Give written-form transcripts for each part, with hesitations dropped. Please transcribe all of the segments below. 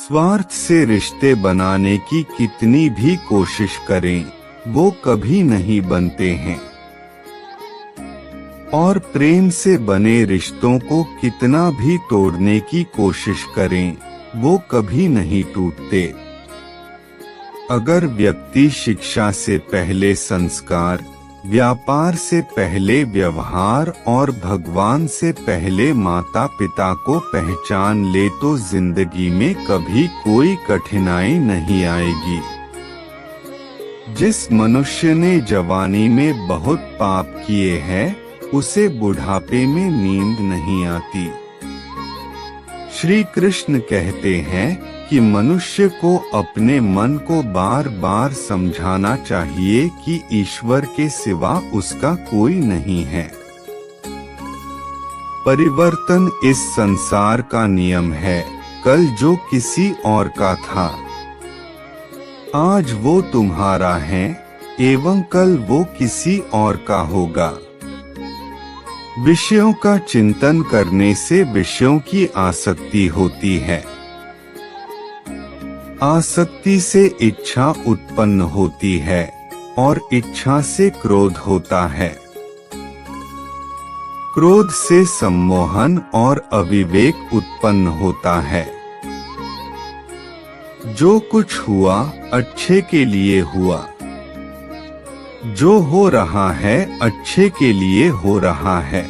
स्वार्थ से रिश्ते बनाने की कितनी भी कोशिश करें, वो कभी नहीं बनते हैं। और प्रेम से बने रिश्तों को कितना भी तोड़ने की कोशिश करें, वो कभी नहीं टूटते। अगर व्यक्ति शिक्षा से पहले संस्कार, व्यापार से पहले व्यवहार और भगवान से पहले माता पिता को पहचान ले तो जिंदगी में कभी कोई कठिनाई नहीं आएगी। जिस मनुष्य ने जवानी में बहुत पाप किए हैं, उसे बुढ़ापे में नींद नहीं आती। श्री कृष्ण कहते हैं कि मनुष्य को अपने मन को बार बार समझाना चाहिए कि ईश्वर के सिवा उसका कोई नहीं है। परिवर्तन इस संसार का नियम है। कल जो किसी और का था, आज वो तुम्हारा है एवं कल वो किसी और का होगा। विषयों का चिंतन करने से विषयों की आसक्ति होती है। आसक्ति से इच्छा उत्पन्न होती है और इच्छा से क्रोध होता है। क्रोध से सम्मोहन और अविवेक उत्पन्न होता है। जो कुछ हुआ अच्छे के लिए हुआ। जो हो रहा है अच्छे के लिए हो रहा है।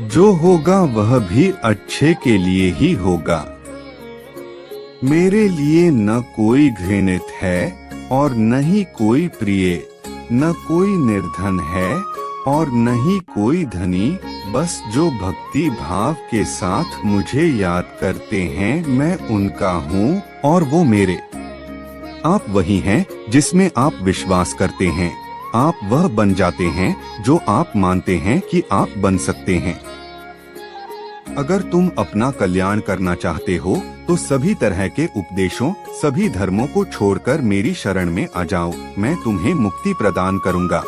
जो होगा वह भी अच्छे के लिए ही होगा। मेरे लिए न कोई घृणित है और न ही कोई प्रिय, न कोई निर्धन है और न ही कोई धनी। बस जो भक्ति भाव के साथ मुझे याद करते हैं, मैं उनका हूँ और वो मेरे। आप वही हैं जिसमें आप विश्वास करते हैं। आप वह बन जाते हैं जो आप मानते हैं कि आप बन सकते हैं। अगर तुम अपना कल्याण करना चाहते हो तो सभी तरह के उपदेशों, सभी धर्मों को छोड़कर मेरी शरण में आ जाओ। मैं तुम्हें मुक्ति प्रदान करूंगा।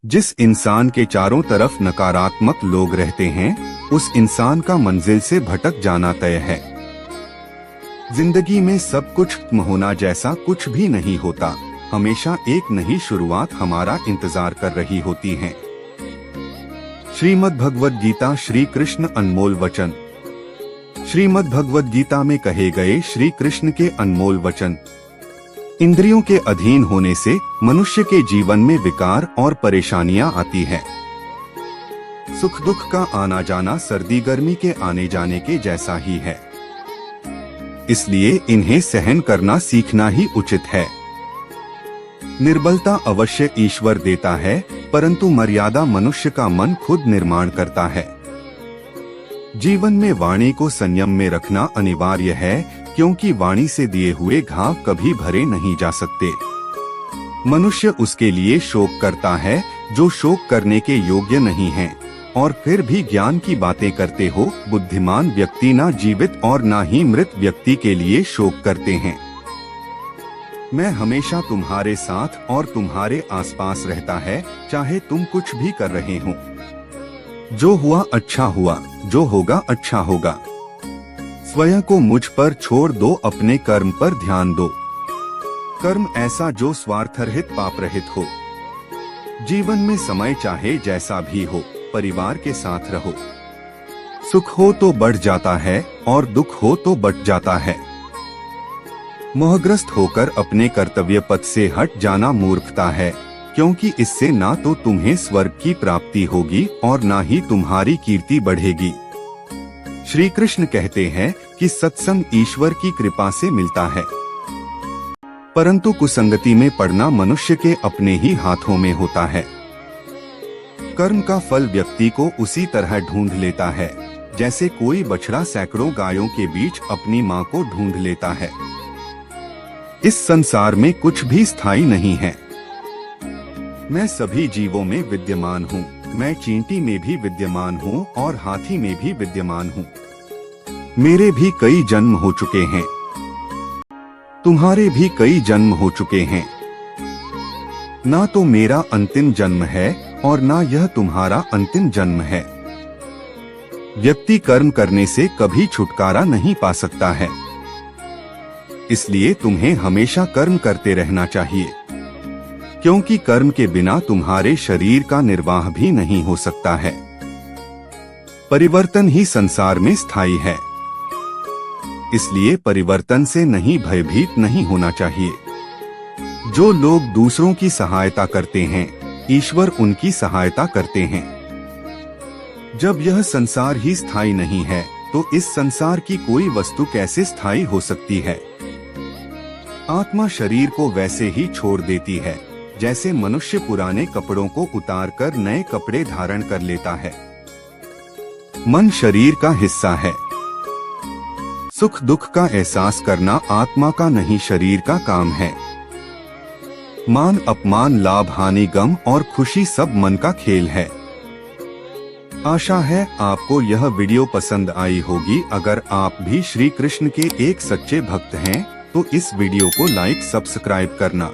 जिस इंसान के चारों तरफ नकारात्मक लोग रहते हैं, उस इंसान का मंजिल से भटक जाना तय है। जिंदगी में सब कुछ खत्म होना जैसा कुछ भी नहीं होता। हमेशा एक नई शुरुआत हमारा इंतजार कर रही होती है। श्रीमद् भगवद गीता श्री कृष्ण अनमोल वचन। श्रीमद् भगवद गीता में कहे गए श्री कृष्ण के अनमोल वचन। इंद्रियों के अधीन होने से मनुष्य के जीवन में विकार और परेशानियां आती है। सुख दुख का आना जाना सर्दी गर्मी के आने जाने के जैसा ही है। इसलिए इन्हें सहन करना सीखना ही उचित है। निर्बलता अवश्य ईश्वर देता है, परंतु मर्यादा मनुष्य का मन खुद निर्माण करता है। जीवन में वाणी को संयम में रखना अनिवार्य है, क्योंकि वाणी से दिए हुए घाव कभी भरे नहीं जा सकते। मनुष्य उसके लिए शोक करता है जो शोक करने के योग्य नहीं है, और फिर भी ज्ञान की बातें करते हो। बुद्धिमान व्यक्ति ना जीवित और ना ही मृत व्यक्ति के लिए शोक करते हैं। मैं हमेशा तुम्हारे साथ और तुम्हारे आसपास रहता है, चाहे तुम कुछ भी कर रहे हो। जो हुआ अच्छा हुआ, जो होगा अच्छा होगा। स्वयं को मुझ पर छोड़ दो, अपने कर्म पर ध्यान दो। कर्म ऐसा जो स्वार्थरहित पाप रहित हो। जीवन में समय चाहे जैसा भी हो, परिवार के साथ रहो। सुख हो तो बढ़ जाता है और दुख हो तो बट जाता है। मोहग्रस्त होकर अपने कर्तव्य पथ से हट जाना मूर्खता है, क्योंकि इससे ना तो तुम्हें स्वर्ग की प्राप्ति होगी और ना ही तुम्हारी कीर्ति बढ़ेगी। श्री कृष्ण कहते हैं कि सत्संग ईश्वर की कृपा से मिलता है, परंतु कुसंगति में पड़ना मनुष्य के अपने ही हाथों में होता है। कर्म का फल व्यक्ति को उसी तरह ढूंढ लेता है, जैसे कोई बछड़ा सैकड़ों गायों के बीच अपनी मां को ढूंढ लेता है। इस संसार में कुछ भी स्थायी नहीं है। मैं सभी जीवों में विद्यमान हूँ। मैं चींटी में भी विद्यमान हूँ और हाथी में भी विद्यमान हूँ। मेरे भी कई जन्म हो चुके हैं। तुम्हारे भी कई जन्म हो चुके हैं। ना तो मेरा अंतिम जन्म है और ना यह तुम्हारा अंतिम जन्म है। व्यक्ति कर्म करने से कभी छुटकारा नहीं पा सकता है, इसलिए तुम्हें हमेशा कर्म करते रहना चाहिए, क्योंकि कर्म के बिना तुम्हारे शरीर का निर्वाह भी नहीं हो सकता है। परिवर्तन ही संसार में स्थायी है, इसलिए परिवर्तन से नहीं भयभीत नहीं होना चाहिए। जो लोग दूसरों की सहायता करते हैं, ईश्वर उनकी सहायता करते हैं। जब यह संसार ही स्थायी नहीं है, तो इस संसार की कोई वस्तु कैसे स्थायी हो सकती है। आत्मा शरीर को वैसे ही छोड़ देती है, जैसे मनुष्य पुराने कपड़ों को उतारकर नए कपड़े धारण कर लेता है। मन शरीर का हिस्सा है। सुख दुख का एहसास करना आत्मा का नहीं शरीर का काम है। मान अपमान, लाभ हानि, गम और खुशी सब मन का खेल है। आशा है आपको यह वीडियो पसंद आई होगी। अगर आप भी श्री कृष्ण के एक सच्चे भक्त हैं तो इस वीडियो को लाइक सब्सक्राइब करना।